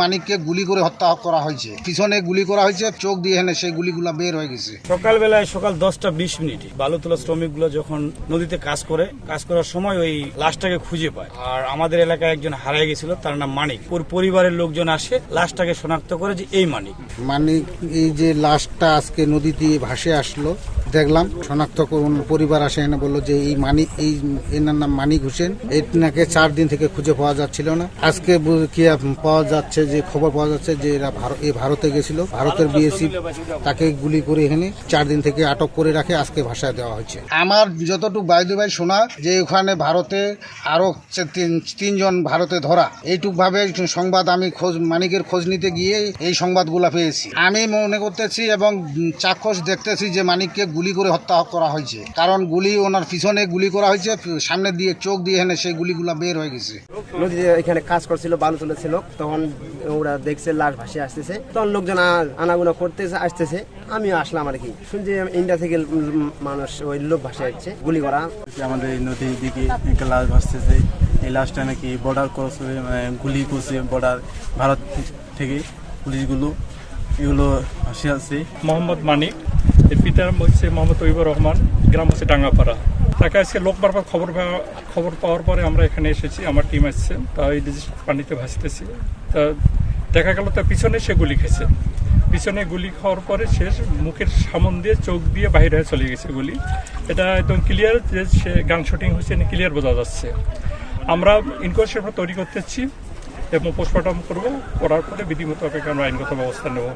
মানিককে গুলি করে হত্যা করা হয়েছে, পিছনে গুলি করা হয়েছে, চোখ দিয়ে হেনে সেই গুলিগুলো বের হয়ে গেছে। সকালবেলায় সকাল 10:20 বালু তোলা শ্রমিকগুলো যখন নদীতে কাজ করার সময় ওই লাশটাকে খুঁজে পায়। আর আমাদের এলাকায় একজন হারিয়ে গেছিল, তার নাম মানিক। ওর পরিবারের লোকজন আসে লাশটাকে শনাক্ত করে যে এই মানিক। এই যে লাশটা আজকে নদীতে ভাসে আসলো, দেখলাম শনাক্ত করুন। পরিবার আসে এনে বললো যে এই মানিক, এনার নাম মানিক হোসেন। এনাকে 4 দিন থেকে খুঁজে পাওয়া যাচ্ছিল না। আজকে কি পাওয়া যাচ্ছে, যে খবর পাওয়া যাচ্ছে যে এরা ভারতে গেছিল, ভারতের বিএসএফ তাকে গুলি করে এখানে 4 দিন থেকে আটক করে রাখে, আজকে ভাষায় দেওয়া হয়েছে। আমার যতটুকু বাইদু ভাই শোনা যে ওখানে ভারতে আরো 3 জন ভারতে ধরা, এইটুক ভাবে সংবাদ আমি মানিকের খোঁজ নিতে গিয়ে এই সংবাদগুলো পেয়েছি। আমি মনে করতেছি এবং চাক্ষুষ দেখতেছি যে মানিককে গুলি করে হত্যা করা হয়েছে, কারণ গুলি ওনার পিছনে গুলি করা হয়েছে, সামনে দিয়ে চোখ দিয়ে এনে সেই গুলিগুলা বের হয়ে গেছে। নদীতে এখানে কাজ করছিল, বালু তুলেছিল, তখন ওরা দেখছে লাশ ভাসে আসতেছে, তখন লোকজন আনাগুনা করতেছে, আসতেছে। আমিও আসলাম আর কি, শুনছি ইন্ডিয়া থেকে মানুষ ওই লোক ভাসে আসছে, গুলি করা। আমাদের এই নদীর দিকে একটা লাশ ভাসতেছে, এই লাশটা নাকি বর্ডার ক্রস হয়ে গুলি করছে, বর্ডার ভারত থেকে পুলিশগুলো এগুলো ভাসে আছে। মোহাম্মদ মানিক, এর পিতার হচ্ছে মোহাম্মদ তৈবুর রহমান, গ্রাম হচ্ছে ডাঙ্গাপাড়া। তাকে আজকে লোক বারবার খবর পাওয়ার পরে আমরা এখানে এসেছি, আমার টিম আসছে, তা এই পানিতে ভাসতেছি। তা দেখা গেল তার পিছনে সে গুলি খেয়েছে। পিছনে গুলি খাওয়ার পরে সে মুখের সামন দিয়ে চোখ দিয়ে বাইরে হয়ে চলে গেছে গুলি। এটা একদম ক্লিয়ার যে সে গান শুটিং হয়েছে, ক্লিয়ার বোঝা যাচ্ছে। আমরা ইনকোয়ারি তৈরি করতেছি এবং পোস্টমর্টম করবো, করার পরে বিধি মোতাবেক আমরা আইনগত ব্যবস্থা নেব।